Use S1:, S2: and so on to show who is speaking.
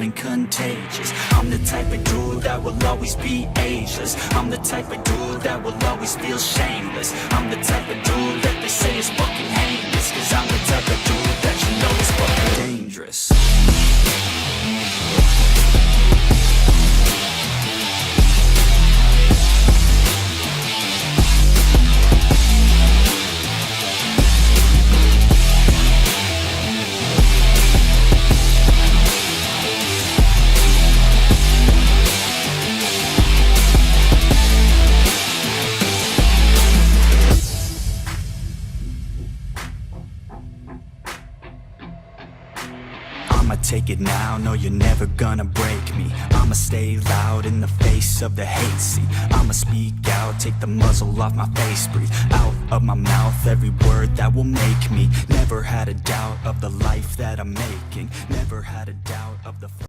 S1: and contagious. I'm the type of dude that will always be ageless. I'm the type of dude that will always feel shameless. I'm the type of dude that they say is fucking heinous. Cause I'm the type of dude that you know is fucking dangerous. Take it now, no you're never gonna break me. I'ma stay loud in the face of the hate. See, I'ma speak out, take the muzzle off my face. Breathe out of my mouth every word that will make me. Never had a doubt of the life that I'm making. Never had a doubt of the